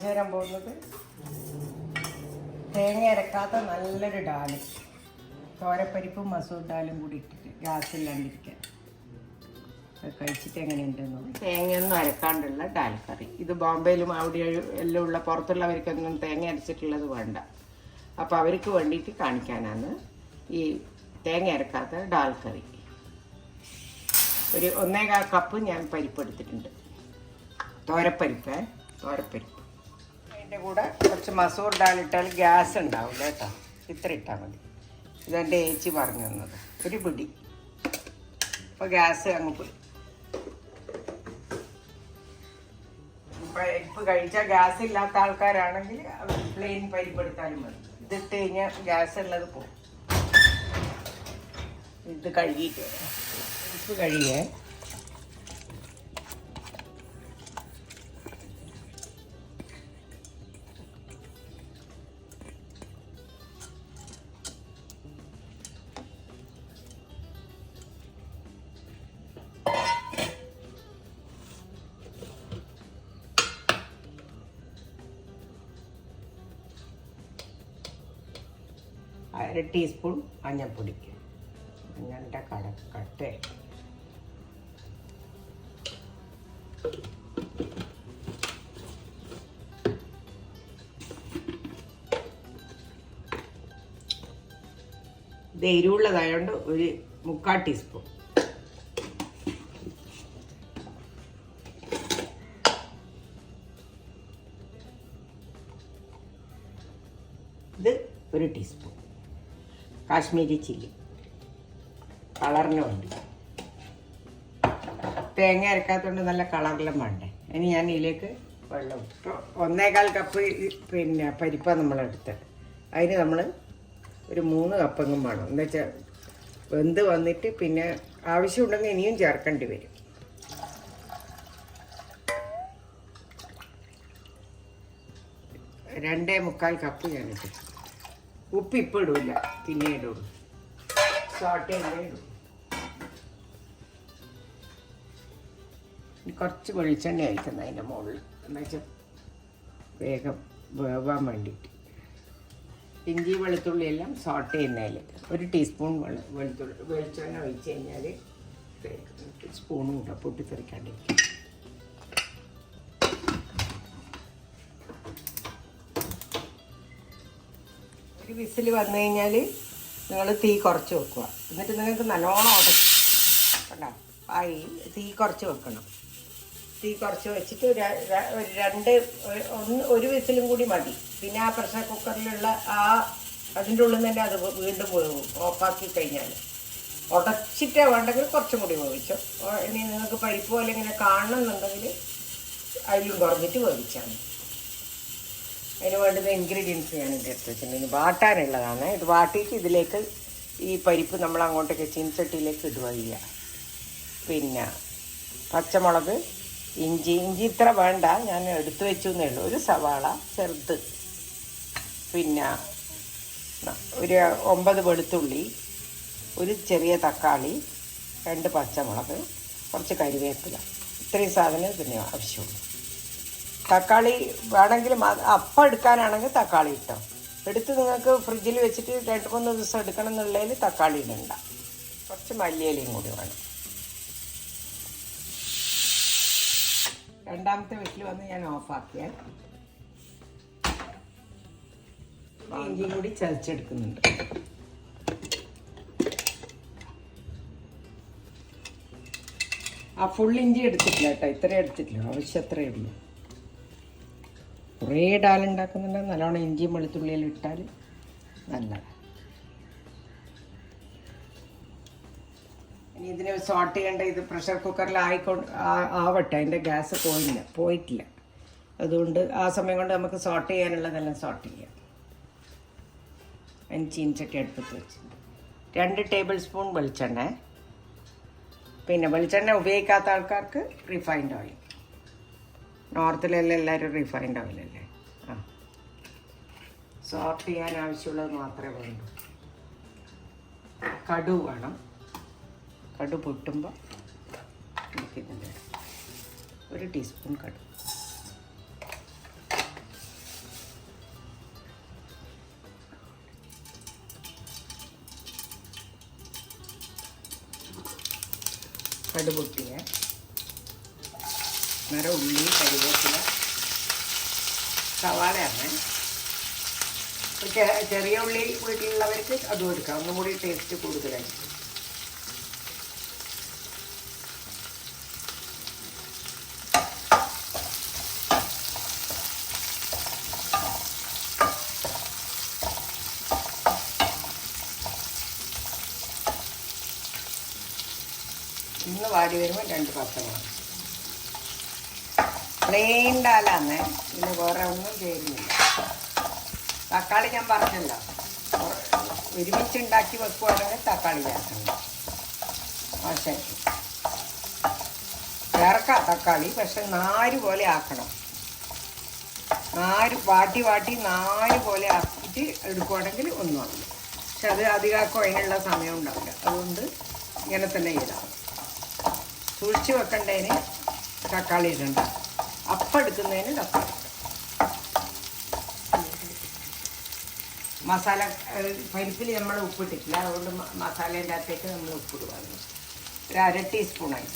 ചേരാൻ പോകുന്നത് തേങ്ങ അരക്കാത്ത നല്ലൊരു ഡാല്, തോരപ്പരിപ്പും മസൂർ ഡാലും കൂടി ഇട്ടിട്ട് ഗ്യാസില്ലാണ്ടിരിക്കാൻ കഴിച്ചിട്ട് എങ്ങനെയുണ്ടെന്ന്. തേങ്ങയൊന്നും അരക്കാണ്ടുള്ള ഡാൽ കറി. ഇത് ബോംബെയിലും അവിടെ എല്ലാം ഉള്ള പുറത്തുള്ളവർക്കൊന്നും തേങ്ങ അരച്ചിട്ടുള്ളത് വേണ്ട. അപ്പോൾ അവർക്ക് വേണ്ടിയിട്ട് കാണിക്കാനാണ് ഈ തേങ്ങ അരക്കാത്ത ഡാൽ കറി. ഒരു 1.25 കപ്പ് ഞാൻ പരിപ്പ് എടുത്തിട്ടുണ്ട്. തോരപ്പരിപ്പ്. അതിൻ്റെ കൂടെ കുറച്ച് മസൂർ ഡാൽ ഇട്ടാൽ ഗ്യാസ് ഉണ്ടാവില്ല കേട്ടോ. ഇത്ര ഇട്ടാൽ മതി. ഇതെൻ്റെ ഏച്ചി പറഞ്ഞു തന്നത്. ഒരു പിടി. അപ്പോൾ ഗ്യാസ് അങ്ങ് പോയി. പരിപ്പ് കഴിച്ചാൽ ഗ്യാസ് ഇല്ലാത്ത ആൾക്കാരാണെങ്കിൽ പ്ലെയിൻ പരിപ്പ് എടുത്താലും മതി. ഇതിട്ട് കഴിഞ്ഞാൽ ഗ്യാസ് ഉള്ളത് പോകും. ഇത് കഴുകിയിട്ട് പരിപ്പ് കഴുകിയേ. അര ടീസ്പൂൺ മഞ്ഞൾപ്പൊടി. മഞ്ഞളുടെ കട്ട്. ഇത് എരിവുള്ളതായതുകൊണ്ട് ഒരു 3/4 ടീസ്പൂൺ. ഇത് 1 ടീസ്പൂൺ കാശ്മീരി ചില്ലി, കളറിന് വേണ്ടി. തേങ്ങ അരക്കാത്തതുകൊണ്ട് നല്ല കളറിലും വേണ്ടേ. ഇനി ഞാൻ ഇതിലേക്ക് വെള്ളം ഇട്ടു. 1.25 കപ്പ് പരിപ്പാണ് നമ്മളെടുത്തത്. അതിന് നമ്മൾ ഒരു 3 കപ്പെങ്കിലും വേണം. എന്താ വെച്ചാൽ വെന്ത് വന്നിട്ട് പിന്നെ ആവശ്യമുണ്ടെങ്കിൽ ഇനിയും ചേർക്കേണ്ടി വരും. രണ്ടേ 3/4 കപ്പ് ഞാനിട്ടു. ഉപ്പ് ഇപ്പം ഇടില്ല, പിന്നെ ഇടുള്ളൂ. സോട്ടേ ഇടും. കുറച്ച് വെളിച്ചെണ്ണ അയക്കുന്നത് അതിൻ്റെ മുകളിൽ, എന്താ വെച്ചാൽ വേഗം വേവാൻ വേണ്ടിയിട്ട്. ഇഞ്ചി വെളുത്തുള്ളി എല്ലാം സോട്ട് ചെയ്യുന്നതിൽ 1 ടീസ്പൂൺ വെളിച്ചെണ്ണ ഒഴിച്ച് കഴിഞ്ഞാൽ സ്പൂണും കൂടെ പൊട്ടിത്തെറിക്കാണ്ടിരിക്കും. ഒരു വിസിൽ വന്നു കഴിഞ്ഞാൽ നിങ്ങൾ തീ കുറച്ച് വെക്കുക. എന്നിട്ട് നിങ്ങൾക്ക് നല്ലോണം കണ്ടോ ആയി. തീ കുറച്ച് വെക്കണം. തീ കുറച്ച് വെച്ചിട്ട് ഒരു വിസിലും കൂടി മതി. പിന്നെ ആ പ്രഷർ കുക്കറിലുള്ള അതിൻ്റെ ഉള്ളിൽ തന്നെ അത് വീണ്ടും വേവും. ഓഫാക്കി കഴിഞ്ഞാൽ ഉടച്ചിട്ട് വേണ്ടെങ്കിൽ കുറച്ചും കൂടി വേവിച്ചോ. ഇനി നിങ്ങൾക്ക് പരിപ്പ് പോലെ ഇങ്ങനെ കാണണമെന്നുണ്ടെങ്കിൽ അതിലും കുറഞ്ഞിട്ട് വേവിച്ചാൽ മതി. അതിന് വേണ്ടുന്ന ഇൻഗ്രീഡിയൻസ് ഞാൻ ഇത് എടുത്ത് വെച്ചിട്ടുണ്ടെങ്കിൽ വാട്ടാനുള്ളതാണ്. ഇത് വാട്ടിയിട്ട് ഇതിലേക്ക് ഈ പരിപ്പ് നമ്മൾ അങ്ങോട്ടേക്ക് ചീനച്ചട്ടിയിലേക്ക് ഇടുക ചെയ്യുക. പിന്നെ പച്ചമുളക്, ഇഞ്ചി ഇത്ര വേണ്ട, ഞാൻ എടുത്തു വെച്ചു എന്നേ ഉള്ളൂ. ഒരു സവാള ചെറുത്, പിന്നെ ഒരു 9 വെളുത്തുള്ളി, ഒരു ചെറിയ തക്കാളി, 2 പച്ചമുളക്, കുറച്ച് കരിവേപ്പില. ഇത്രയും സാധനം ഇതിന് ആവശ്യമുള്ളൂ. തക്കാളി വേണമെങ്കിലും അപ്പം എടുക്കാനാണെങ്കിൽ തക്കാളി ഇട്ടോ. എടുത്ത് നിങ്ങൾക്ക് ഫ്രിഡ്ജിൽ വെച്ചിട്ട് 2-3 ദിവസം എടുക്കണം എന്നുള്ളതിൽ തക്കാളി ഇടണ്ട. കുറച്ച് മല്ലിയിലയും കൂടി വേണം. രണ്ടാമത്തെ വീട്ടിൽ വന്ന് ഞാൻ ഓഫാക്കിയാൽ ഇഞ്ചി കൂടി ചതച്ചെടുക്കുന്നുണ്ട്. ഫുൾ ഇഞ്ചി എടുത്തിട്ടില്ല കേട്ടോ, ഇത്രയും എടുത്തിട്ടില്ല. ആവശ്യം അത്രയേ ഉള്ളൂ. കുറേ ഡാലുണ്ടാക്കുന്നുണ്ടെങ്കിൽ നല്ലോണം ഇഞ്ചിയും വെളുത്തുള്ളിയെല്ലാം ഇട്ടാൽ നല്ലതാണ്. ഇനി ഇതിന് സോട്ട് ചെയ്യേണ്ട ഇത് പ്രഷർ കുക്കറിൽ ആവട്ടെ. അതിൻ്റെ ഗ്യാസ് പോയിട്ടില്ല. അതുകൊണ്ട് ആ സമയം കൊണ്ട് നമുക്ക് സോട്ട് ചെയ്യാനുള്ളതെല്ലാം സോട്ട് ചെയ്യാം. അതിന് ചീനച്ചട്ടി അടുപ്പത്ത് വെച്ചിട്ടുണ്ട്. 2 ടേബിൾ സ്പൂൺ വെളിച്ചെണ്ണ. പിന്നെ വെളിച്ചെണ്ണ ഉപയോഗിക്കാത്ത ആൾക്കാർക്ക് റിഫൈൻഡ് ഓയിൽ. നോർത്തിലെല്ലാം എല്ലാവരും റിഫൈൻഡ് ഓയിലല്ലേ. സോട്ട് ചെയ്യാൻ ആവശ്യമുള്ളത് മാത്രമേ വേണ്ടൂ. കടു വേണം. കടു പൊട്ടുമ്പോൾ നമുക്കിതിൻ്റെ 1 ടീസ്പൂൺ കടു. കടു പൊട്ടിയ നേരെ ഉള്ളി കരിവേപ്പില സവാളയാണ്. ചെറിയ ഉള്ളി വീട്ടിലുള്ളവർക്ക് അതും എടുക്കാം, ഒന്നും കൂടി ടേസ്റ്റ് കൂടുതലായിരിക്കും. ഇന്ന് വാടി വരുമ്പോൾ 2 പച്ചമുളക്. പ്ലെയിൻ ഡാലാന്ന്, പിന്നെ വേറെ ഒന്നും ചേരുന്നില്ല. തക്കാളി ഞാൻ പറഞ്ഞല്ലോ, ഒരുമിച്ച് ഉണ്ടാക്കി വെക്കുവാണെങ്കിൽ തക്കാളി ചേർക്കണം. ശരി, ചേർക്കാം തക്കാളി, പക്ഷെ നാര് പോലെ ആക്കണം. നാര് വാട്ടി നാര് പോലെ ആക്കിയിട്ട് എടുക്കുവാണെങ്കിൽ ഒന്നും ആവില്ല. പക്ഷെ അത് അധികമാക്കും അതിനുള്ള സമയം ഉണ്ടാവില്ല. അതുകൊണ്ട് ഇങ്ങനെ തന്നെ ചെയ്താൽ സൂക്ഷിച്ച് വെക്കേണ്ടതിന് തക്കാളി ഇടണ്ട, അപ്പം എടുക്കുന്നതിന് തക്കാളി. മസാല പരിപ്പിൽ നമ്മൾ ഉപ്പിട്ടിട്ടില്ല, അതുകൊണ്ട് മസാലേൻ്റെ അകത്തേക്ക് നമ്മൾ ഉപ്പിടുവാണ്. ഒരു 1/2 ടീസ്പൂണായി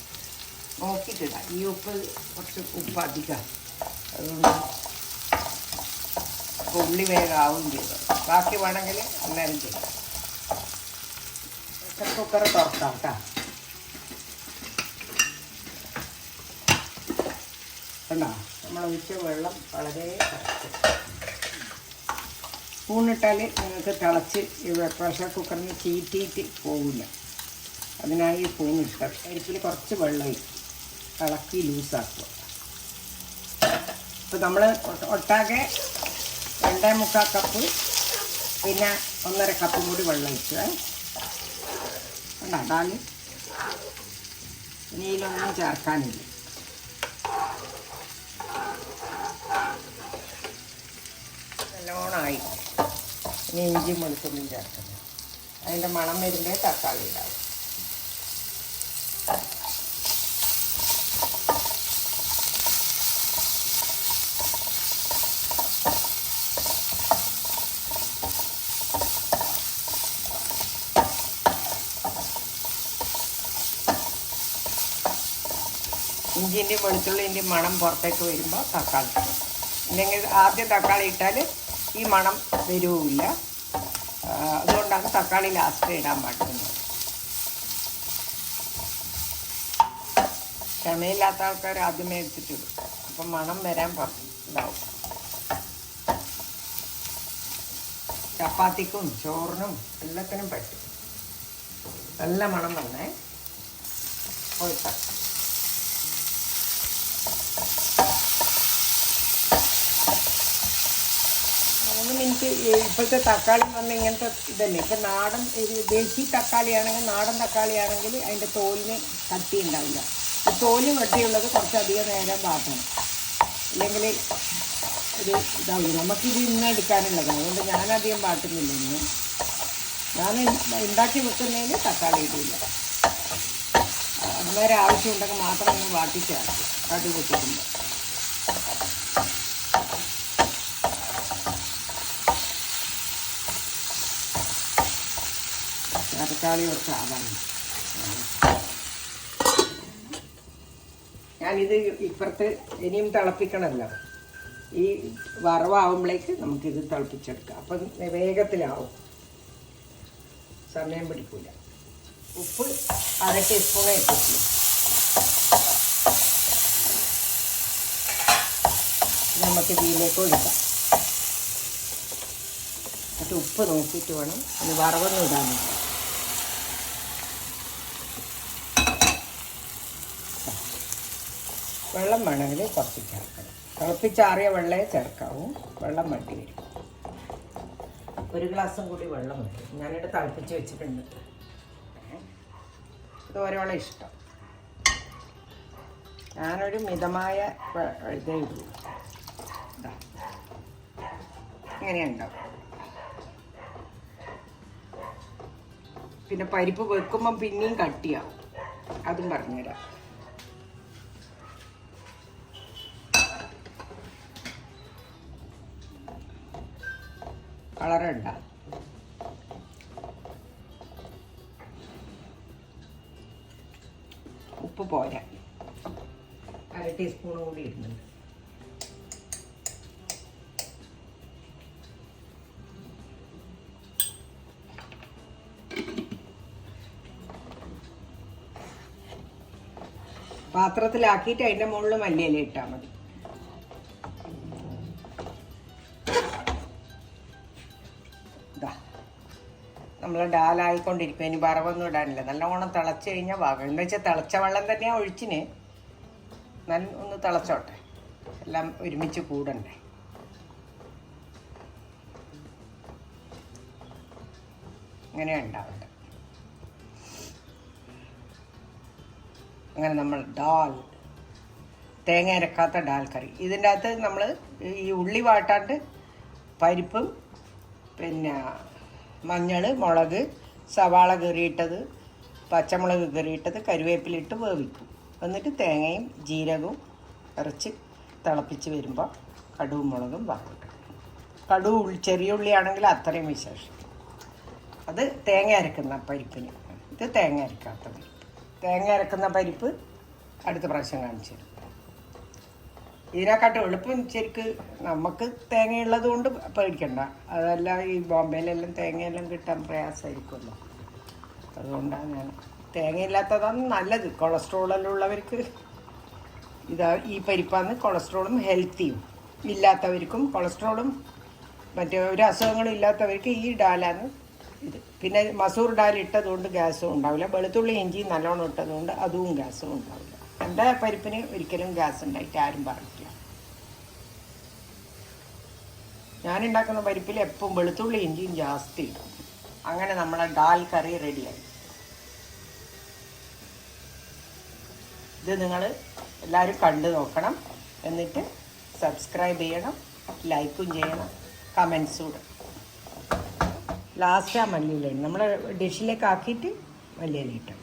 നോക്കിയിട്ടിടാം. ഈ ഉപ്പ് കുറച്ച് ഉപ്പ് അധികം, അതുകൊണ്ട് ഉള്ളി വേഗമാവും ചെയ്തു. ബാക്കി വേണമെങ്കിൽ അന്നേരം ചെയ്യാം. പ്രഷർ കുക്കർ തുറക്കാം കേട്ടോ. കണ്ടോ, നമ്മൾ ഒഴിച്ച വെള്ളം വളരെ കറക്റ്റ്. സ്പൂണിട്ടാൽ നിങ്ങൾക്ക് തിളച്ച് പ്രഷർ കുക്കറിന് ചീറ്റിയിട്ട് പോകില്ല. അതിനായി ഈ സ്പൂണിട്ട പരിപ്പിൽ കുറച്ച് വെള്ളം ഇളക്കി ലൂസാക്കുക. ഇപ്പോൾ നമ്മൾ ഒട്ടാകെ 2.25 കപ്പ്, പിന്നെ 1.5 കപ്പും കൂടി വെള്ളം ഒഴിച്ചു. കണ്ടോ ഡാല്, ഇനി ഇതിലൊന്നും ചേർക്കാനില്ല. നല്ലോണമായി. ഇനി ഇഞ്ചിയും വെളുത്തുള്ളിയും ചേർക്കുന്നത്. അതിൻ്റെ മണം വരുമ്പോൾ തക്കാളി ഇടാം. ഇഞ്ചിൻ്റെയും വെളുത്തുള്ളിൻ്റെയും മണം പുറത്തേക്ക് വരുമ്പോൾ തക്കാളി ഇടും. ഇല്ലെങ്കിൽ ആദ്യം തക്കാളി ഇട്ടാൽ ഈ മണം വരുവില്ല. അതുകൊണ്ടാണ് തക്കാളി ലാസ്റ്റ് ഇടാൻ പാടുന്നത്. ക്ഷമയില്ലാത്ത ആൾക്കാർ ആദ്യമേ എടുത്തിട്ടിടും, അപ്പം മണം വരാൻ ഇതാവും. ചപ്പാത്തിക്കും ചോറിനും എല്ലാത്തിനും പറ്റും. നല്ല മണം വന്നേ. ഒഴിച്ച 3 മിനിറ്റ്. ഇപ്പോഴത്തെ തക്കാളി വന്ന് ഇങ്ങനത്തെ ഇതല്ലേ, ഇപ്പം നാടൻ ദേശി തക്കാളിയാണെങ്കിൽ, നാടൻ തക്കാളിയാണെങ്കിൽ അതിൻ്റെ തോലിന് കട്ടി ഉണ്ടാവില്ല. ഈ തോല് കട്ടിയുള്ളത് കുറച്ചധികം നേരം വാട്ടണം, ഇല്ലെങ്കിൽ ഒരു ഇതാവില്ല. നമുക്കിത് ഇന്ന് എടുക്കാനുള്ളതാണ്, അതുകൊണ്ട് ഞാനധികം വാട്ടുന്നില്ല. ഇന്ന് ഞാൻ ഉണ്ടാക്കി വെക്കുന്നതിന് തക്കാളി ഇടില്ല. അന്നേരം ആവശ്യമുണ്ടെങ്കിൽ മാത്രം ഒന്ന് വാട്ടിച്ചാൽ കടുക് പൊട്ടിക്കുമ്പോൾ. തക്കാളി കുറച്ച് ആവാണ്. ഞാനിത് ഇപ്പുറത്ത് ഇനിയും തിളപ്പിക്കണമല്ലോ. ഈ വറവാകുമ്പോഴേക്ക് നമുക്കിത് തിളപ്പിച്ചെടുക്കാം. അപ്പം വേഗത്തിലാവും, സമയം പിടിക്കില്ല. ഉപ്പ് 1/2 ടീസ്പൂൺ ഇട്ടിട്ടില്ല. നമുക്ക് ഇതിലേക്ക് ഒഴിക്കാം. എന്നിട്ട് ഉപ്പ് നോക്കിയിട്ട് വേണം ഇനി വറവൊന്നും ഇടാനില്ല. വെള്ളം വേണമെങ്കിൽ കുറച്ച് ചേർക്കണം. തിളപ്പിച്ചാറിയ വെള്ളമേ ചേർക്കാവൂ, വെള്ളം വറ്റി വരും. 1 ഗ്ലാസും കൂടി വെള്ളം വരും. ഞാനിവിടെ തിളപ്പിച്ച് വെച്ചിട്ടുണ്ട്. ഇത് ഓരോളം ഇഷ്ടം. ഞാനൊരു മിതമായ ഇതേ ഇടുള്ളൂ. ഇങ്ങനെയുണ്ടാവും. പിന്നെ പരിപ്പ് വെക്കുമ്പം പിന്നെയും കട്ടിയാവും, അതും പറഞ്ഞുതരാം. കളറുണ്ട. ഉപ്പ് പോരാ, 1/2 ടീസ്പൂൺ കൂടി ഇടുന്നുണ്ട്. പാത്രത്തിലാക്കിയിട്ട് അതിൻ്റെ മുകളിൽ മല്ലിയില ഇട്ടാൽ മതി. ഇതാ നമ്മൾ ഡാലായിക്കൊണ്ടിരിക്കും. ഇനി വറവൊന്നും ഇടാനില്ല. നല്ലോണം തിളച്ച് കഴിഞ്ഞാൽ വാങ്ങും. എന്താ വെച്ചാൽ തിളച്ച വെള്ളം തന്നെയാണ് ഒഴിച്ചിന്. നല്ല ഒന്ന് തിളച്ചോട്ടെ, എല്ലാം ഒരുമിച്ച് കൂടണ്ടേ. ഇങ്ങനെ ഉണ്ടാവട്ടെ. അങ്ങനെ നമ്മൾ തേങ്ങ അരക്കാത്ത ഡാൽ കറി. ഇതിൻ്റെ അകത്ത് നമ്മൾ ഈ ഉള്ളി വാട്ടാണ്ട് പരിപ്പും പിന്നെ മഞ്ഞൾ, മുളക്, സവാള കീറിയിട്ടത്, പച്ചമുളക് കീറിയിട്ടത്, കരുവേപ്പിലിട്ട് വേവിക്കും. എന്നിട്ട് തേങ്ങയും ജീരകവും ഇറച്ച് തിളപ്പിച്ച് വരുമ്പോൾ കടുവും മുളകും വറക്കും. ചെറിയ ഉള്ളിയാണെങ്കിൽ അത്രയും വിശേഷം. അത് തേങ്ങ അരക്കുന്ന പരിപ്പിന്. ഇത് തേങ്ങ അരക്കാത്ത പരിപ്പ്. തേങ്ങ അരക്കുന്ന പരിപ്പ് അടുത്ത പ്രാവശ്യം കാണിച്ചു തരും. ഇതിനെക്കാട്ടും എളുപ്പം ശരിക്ക് നമുക്ക് തേങ്ങയുള്ളത് കൊണ്ട് പേടിക്കണ്ട. അതല്ല, ഈ ബോംബെയിലെല്ലാം തേങ്ങയെല്ലാം കിട്ടാൻ പ്രയാസമായിരിക്കുമല്ലോ. അതുകൊണ്ടാണ് ഞാൻ തേങ്ങയില്ലാത്തതാണ് നല്ലത്. കൊളസ്ട്രോളെല്ലാം ഉള്ളവർക്ക് ഈ പരിപ്പാണ് കൊളസ്ട്രോളും ഹെൽത്തിയും. ഇല്ലാത്തവർക്കും കൊളസ്ട്രോളും മറ്റേ ഒരു അസുഖങ്ങളും ഇല്ലാത്തവർക്ക് ഈ ഡാലാണ് ഇത്. പിന്നെ മസൂർ ഡാൽ ഇട്ടതുകൊണ്ട് ഗ്യാസും ഉണ്ടാവില്ല. വെളുത്തുള്ളി ഇഞ്ചി നല്ലോണം ഇട്ടതുകൊണ്ട് അതും ഗ്യാസും ഉണ്ടാവില്ല. എൻ്റെ പരിപ്പിന് ഒരിക്കലും ഗ്യാസ് ഉണ്ടായിട്ട് ആരും പറഞ്ഞില്ല. ഞാനുണ്ടാക്കുന്ന പരിപ്പിൽ എപ്പം വെളുത്തുള്ളി ഇഞ്ചിയും ജാസ്തി ഇടും. അങ്ങനെ നമ്മളെ ഡാൽ കറി റെഡിയായി. ഇത് നിങ്ങൾ എല്ലാവരും കണ്ടു നോക്കണം. എന്നിട്ട് സബ്സ്ക്രൈബ് ചെയ്യണം, ലൈക്കും ചെയ്യണം, കമൻസും ഇടണം. ലാസ്റ്റ് ആ മല്ലിയില നമ്മൾ ഡിഷിലേക്ക് ആക്കിയിട്ട് മല്ലിയില ഇട്ടു.